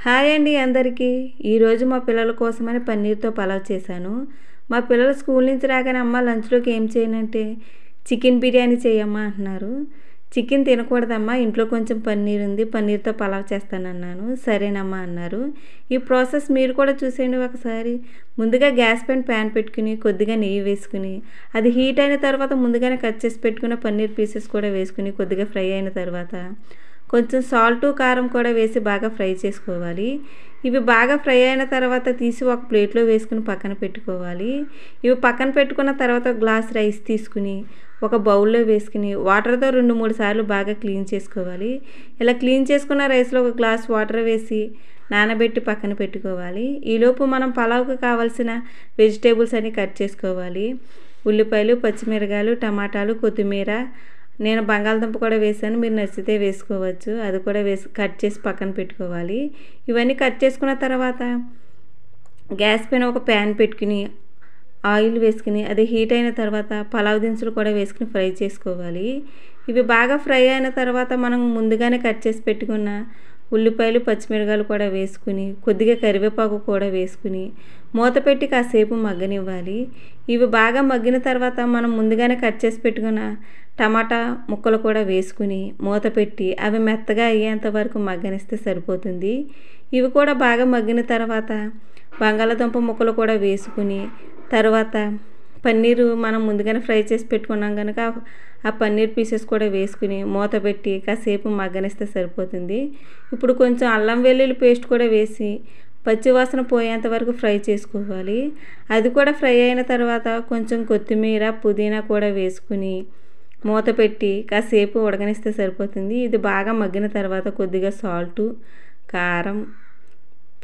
Hi అండి అందరికీ. ఈరోజు మా పిల్లల కోసమని పన్నీర్తో పలావ్ చేశాను. మా పిల్లలు స్కూల్ నుంచి రాగానే అమ్మ లంచ్లోకి ఏం చేయనంటే చికెన్ బిర్యానీ చేయమ్మా అంటున్నారు. చికెన్ తినకూడదమ్మా, ఇంట్లో కొంచెం పన్నీర్ ఉంది, పన్నీర్తో పలావ్ చేస్తానన్నాను. సరేనమ్మా అన్నారు. ఈ ప్రాసెస్ మీరు కూడా చూసేయండి ఒకసారి. ముందుగా గ్యాస్ పైన ప్యాన్ పెట్టుకుని కొద్దిగా నెయ్యి వేసుకుని అది హీట్ అయిన తర్వాత ముందుగానే కట్ చేసి పెట్టుకున్న పన్నీర్ పీసెస్ కూడా వేసుకుని కొద్దిగా ఫ్రై అయిన తర్వాత కొంచెం సాల్టు కారం కూడా వేసి బాగా ఫ్రై చేసుకోవాలి. ఇవి బాగా ఫ్రై అయిన తర్వాత తీసి ఒక ప్లేట్లో వేసుకుని పక్కన పెట్టుకోవాలి. ఇవి పక్కన పెట్టుకున్న తర్వాత ఒక గ్లాస్ రైస్ తీసుకుని ఒక బౌల్లో వేసుకుని వాటర్తో 2-3 సార్లు బాగా క్లీన్ చేసుకోవాలి. ఇలా క్లీన్ చేసుకున్న రైస్లో ఒక గ్లాస్ వాటర్ వేసి నానబెట్టి పక్కన పెట్టుకోవాలి. ఈలోపు మనం పలావ్కి కావాల్సిన వెజిటేబుల్స్ అన్నీ కట్ చేసుకోవాలి. ఉల్లిపాయలు, పచ్చిమిరకాయలు, టమాటాలు, కొత్తిమీర, నేను బంగాళదుంప కూడా వేసాను, మీరు నచ్చితే వేసుకోవచ్చు. అది కూడా కట్ చేసి పక్కన పెట్టుకోవాలి. ఇవన్నీ కట్ చేసుకున్న తర్వాత గ్యాస్ పైన ఒక ప్యాన్ పెట్టుకుని ఆయిల్ వేసుకుని అది హీట్ అయిన తర్వాత పలావ్ దినుసులు కూడా వేసుకుని ఫ్రై చేసుకోవాలి. ఇవి బాగా ఫ్రై అయిన తర్వాత మనం ముందుగానే కట్ చేసి పెట్టుకున్న ఉల్లిపాయలు, పచ్చిమిరకాయలు కూడా వేసుకుని కొద్దిగా కరివేపాకు కూడా వేసుకుని మూత పెట్టి కాసేపు మగ్గనివ్వాలి. ఇవి బాగా మగ్గిన తర్వాత మనం ముందుగానే కట్ చేసి పెట్టుకున్న టమాటా ముక్కలు కూడా వేసుకుని మూత పెట్టి అవి మెత్తగా అయ్యేంత వరకు మగ్గనిస్తే సరిపోతుంది. ఇవి కూడా బాగా మగ్గిన తర్వాత బంగాళాదుంప ముక్కలు కూడా వేసుకుని తర్వాత పన్నీరు మనం ముందుగానే ఫ్రై చేసి పెట్టుకున్నాం కనుక ఆ పన్నీర్ పీసెస్ కూడా వేసుకుని మూత పెట్టి కాసేపు మగ్గనిస్తే సరిపోతుంది. ఇప్పుడు కొంచెం అల్లం వెల్లుల్లి పేస్ట్ కూడా వేసి పచ్చివాసన పోయేంత వరకు ఫ్రై చేసుకోవాలి. అది కూడా ఫ్రై అయిన తర్వాత కొంచెం కొత్తిమీర, పుదీనా కూడా వేసుకుని మూత పెట్టి కాసేపు ఉడకనిస్తే సరిపోతుంది. ఇది బాగా మగ్గిన తర్వాత కొద్దిగా సాల్టు, కారం,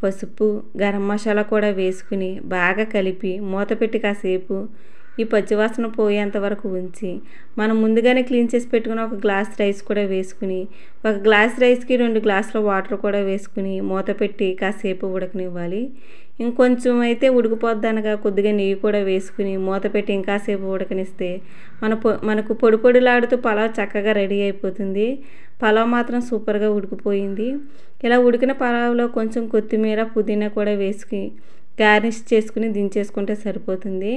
పసుపు, గరం మసాలా కూడా వేసుకుని బాగా కలిపి మూత పెట్టి కాసేపు ఈ పచ్చివాసన పోయేంత వరకు ఉంచి మనం ముందుగానే క్లీన్ చేసి పెట్టుకున్న ఒక గ్లాస్ రైస్ కూడా వేసుకుని ఒక గ్లాస్ రైస్కి 2 గ్లాసుల వాటర్ కూడా వేసుకుని మూత పెట్టి కాసేపు ఉడకనివ్వాలి. ఇంకొంచెం అయితే ఉడికిపోద్ది అనగా కొద్దిగా నెయ్యి కూడా వేసుకుని మూత పెట్టి ఇంకాసేపు ఉడకనిస్తే మనకు పొడి పొడిలాడుతూ పలావ్ చక్కగా రెడీ అయిపోతుంది. పలావ్ మాత్రం సూపర్గా ఉడికిపోయింది. ఇలా ఉడికిన పలావ్లో కొంచెం కొత్తిమీర, పుదీనా కూడా వేసుకుని గార్నిష్ చేసుకుని దించేసుకుంటే సరిపోతుంది.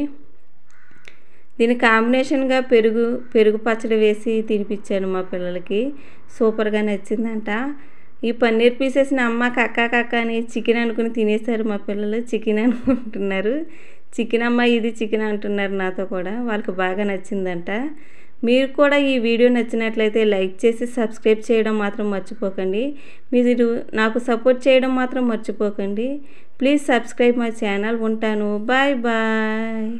దీని కాంబినేషన్గా పెరుగు పచ్చడి వేసి తినిపించాను మా పిల్లలకి. సూపర్గా నచ్చిందంట. ఈ పన్నీర్ పీసెస్ని అమ్మ కక్క అని చికెన్ అనుకుని తినేశారు మా పిల్లలు. చికెన్ అనుకుంటున్నారు. చికెన్ అమ్మ ఇది చికెన్ అంటున్నారు నాతో కూడా. వాళ్ళకి బాగా నచ్చిందంట. మీరు కూడా ఈ వీడియో నచ్చినట్లయితే లైక్ చేసి సబ్స్క్రైబ్ చేయడం మాత్రం మర్చిపోకండి. మీరు నాకు సపోర్ట్ చేయడం మాత్రం మర్చిపోకండి. Please subscribe my channel. ఉంటాను. Bye bye.